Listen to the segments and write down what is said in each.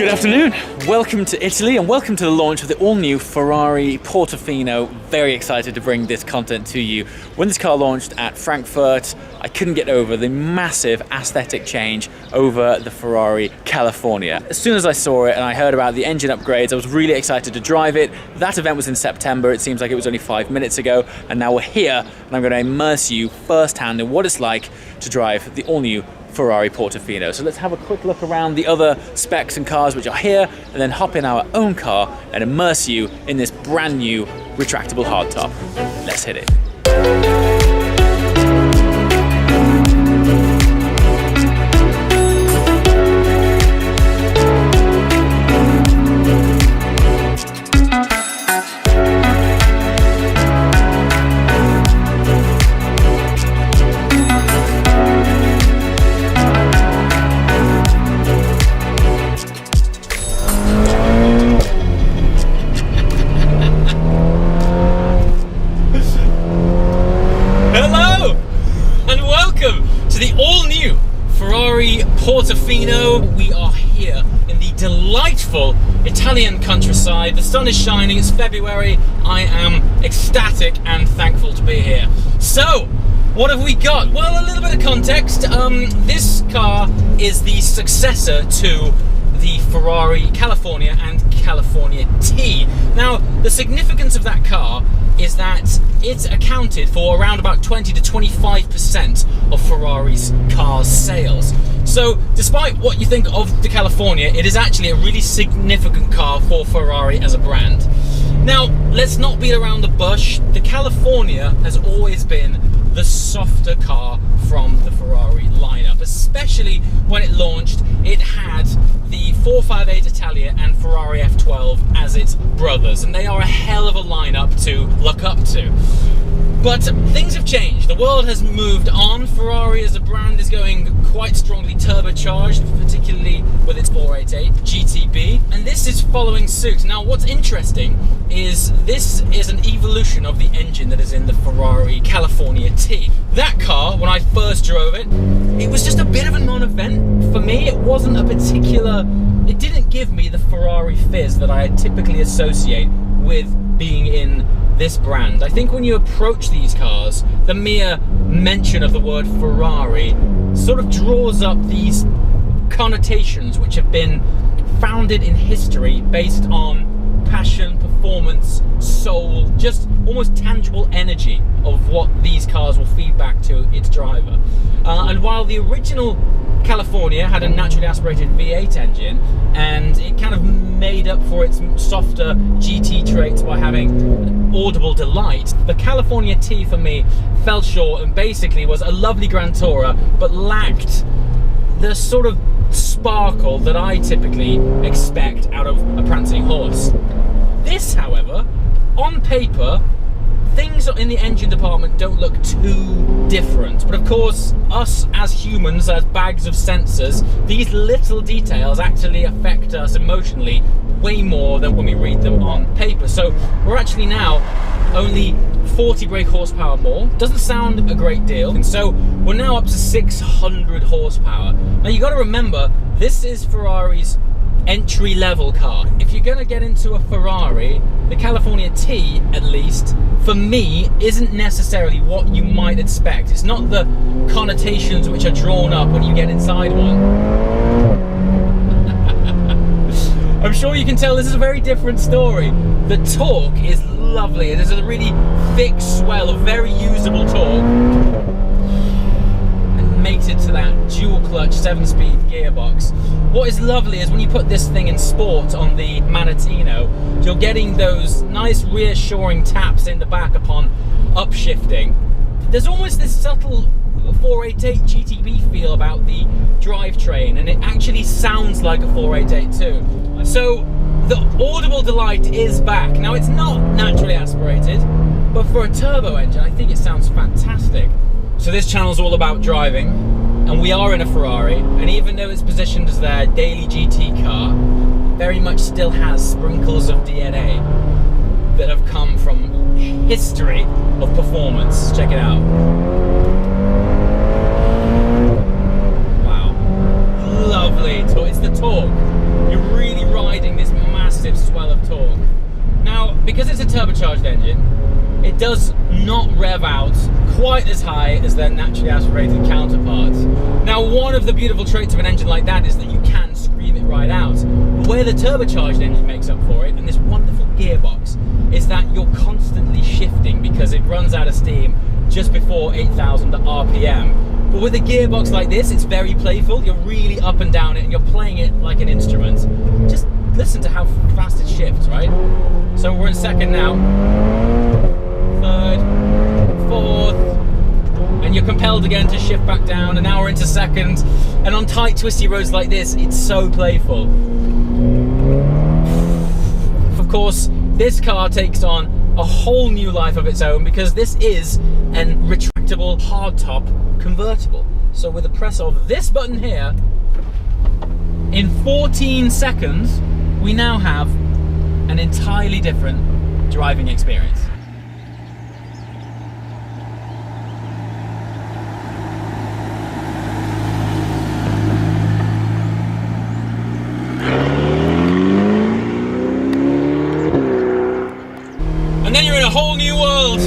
Good afternoon. Welcome to Italy and welcome to the launch of the all-new Ferrari Portofino. Very excited to bring this content to you. When this car launched at Frankfurt, I couldn't get over the massive aesthetic change over the Ferrari California. As soon as I saw it and I heard about the engine upgrades, I was really excited to drive it. That event was in September. It seems like it was only 5 minutes ago, and now we're here and I'm going to immerse you firsthand in what it's like to drive the all-new Ferrari Portofino. So let's have a quick look around the other specs and cars which are here, and then hop in our own car and immerse you in this brand new retractable hardtop. Let's hit it. All-new Ferrari Portofino. We are here in the delightful Italian countryside. The sun is shining, it's February. I am ecstatic and thankful to be here. So, what have we got? Well, a little bit of context. This car is the successor to the Ferrari California and California T. Now, the significance of that car is that it's accounted for around about 20 to 25% of Ferrari's cars sales. So despite what you think of the California, it is actually a really significant car for Ferrari as a brand. Now, let's not beat around the bush. The California has always been the softer car from the Ferrari lineup, especially when it launched. It had the 458 Italia and Ferrari F12 as its brothers, and they are a hell of a lineup to look up to. But things have changed. The world has moved on. Ferrari as a brand is going quite strongly turbocharged, particularly with its 488 GTB, and this is following suit. Now, what's interesting is this is an evolution of the engine that is in the Ferrari California T. That car, when I first drove it, it was just a bit of a non-event for me. It wasn't a particular, it didn't give me the Ferrari fizz that I typically associate with being in this brand. I think when you approach these cars, the mere mention of the word Ferrari sort of draws up these connotations which have been founded in history based on passion, performance, soul, just almost tangible energy of what these cars will feed back to its driver. And while the original California had a naturally aspirated V8 engine, and it kind of made up for its softer GT traits by having audible delight, the California T for me fell short and basically was a lovely Grand Tourer, but lacked the sort of sparkle that I typically expect out of a prancing horse. This, however, on paper, things in the engine department don't look too different, but of course, us as humans, as bags of sensors, these little details actually affect us emotionally way more than when we read them on paper. So we're actually now only 40 brake horsepower more. Doesn't sound a great deal, and so we're now up to 600 horsepower. Now you got to remember, this is Ferrari's entry-level car. If you're going to get into a Ferrari, the California T, at least, for me, isn't necessarily what you might expect. It's not the connotations which are drawn up when you get inside one. I'm sure you can tell this is a very different story. The torque is lovely. It is a really thick swell of very usable torque, mated to that dual clutch 7-speed gearbox. What is lovely is when you put this thing in sport on the Manettino, you're getting those nice reassuring taps in the back upon upshifting. There's almost this subtle 488 GTB feel about the drivetrain, and it actually sounds like a 488 too. So the audible delight is back. Now, it's not naturally aspirated, but for a turbo engine, I think it sounds fantastic. So this channel's all about driving, and we are in a Ferrari, and even though it's positioned as their daily GT car, it very much still has sprinkles of DNA that have come from history of performance. Check it out. Wow. Lovely. It's the torque. You really turbocharged engine, it does not rev out quite as high as their naturally aspirated counterparts. Now, one of the beautiful traits of an engine like that is that you can scream it right out. But where the turbocharged engine makes up for it, and this wonderful gearbox, is that you're constantly shifting because it runs out of steam just before 8,000 RPM. But with a gearbox like this, it's very playful. You're really up and down it, and you're playing it like an instrument. Just listen to how fast it shifts, right? So we're in second now, third, fourth, and you're compelled again to shift back down, and now we're into second. And on tight, twisty roads like this, it's so playful. Of course, this car takes on a whole new life of its own because this is a retractable hardtop convertible. So with the press of this button here, in 14 seconds, we now have an entirely different driving experience. And then you're in a whole new world.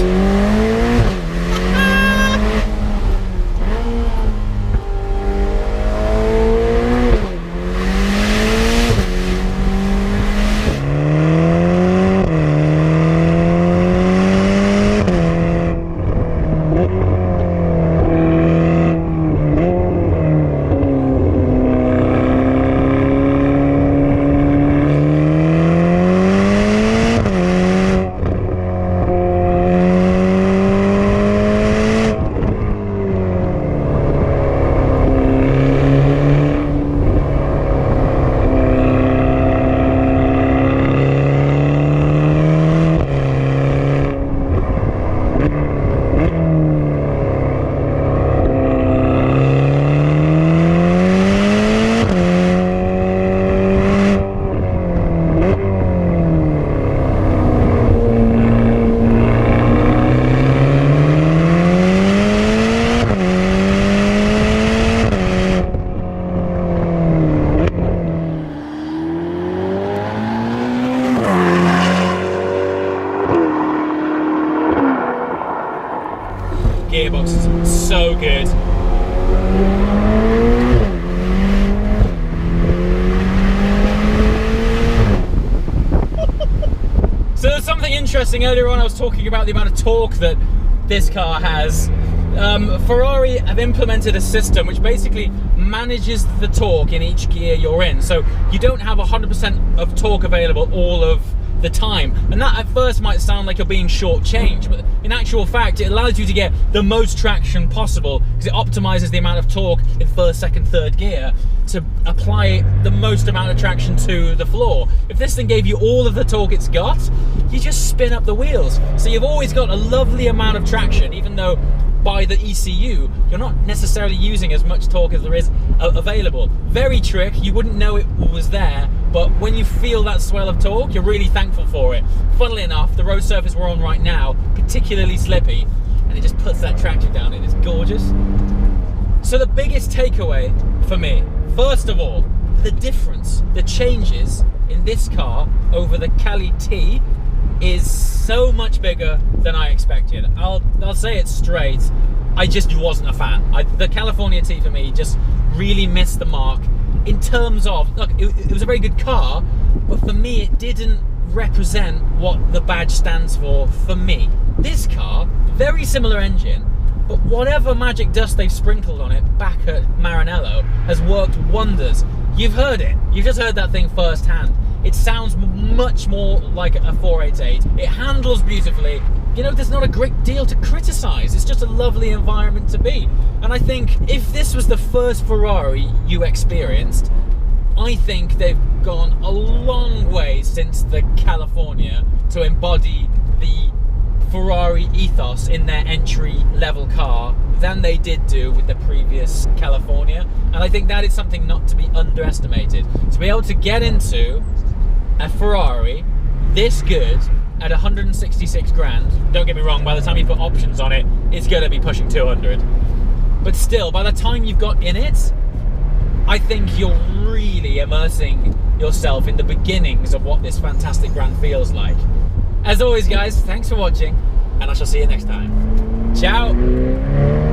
Gearbox is so good. So there's something interesting. Earlier on I was talking about the amount of torque that this car has. Ferrari have implemented a system which basically manages the torque in each gear you're in. So you don't have 100% of torque available all of the time, and that at first might sound like you're being shortchanged, but in actual fact it allows you to get the most traction possible because it optimizes the amount of torque in first, second, third gear to apply the most amount of traction to the floor. If this thing gave you all of the torque it's got, you just spin up the wheels, so you've always got a lovely amount of traction, even though by the ECU you're not necessarily using as much torque as there is available. Very trick, you wouldn't know it was there, but when you feel that swell of torque, you're really thankful for it. Funnily enough, the road surface we're on right now, particularly slippy, and it just puts that traction down in. It's gorgeous. So the biggest takeaway for me, first of all, the difference, the changes in this car over the Cali T is so much bigger than I expected. I'll say it straight, I just wasn't a fan. The California T for me just really missed the mark in terms of, look, it was a very good car, but for me it didn't represent what the badge stands for me. This car, very similar engine, but whatever magic dust they've sprinkled on it back at Maranello has worked wonders. You've heard it, you've just heard that thing firsthand. It sounds much more like a 488. It handles beautifully. You know, there's not a great deal to criticize. It's just a lovely environment to be. And I think if this was the first Ferrari you experienced, I think they've gone a long way since the California to embody the Ferrari ethos in their entry-level car than they did do with the previous California. And I think that is something not to be underestimated. To be able to get into a Ferrari this good at 166 grand, don't get me wrong, by the time you put options on it, it's going to be pushing 200. But still, by the time you've got in it, I think you're really immersing yourself in the beginnings of what this fantastic brand feels like. As always, guys, thanks for watching, and I shall see you next time. Ciao.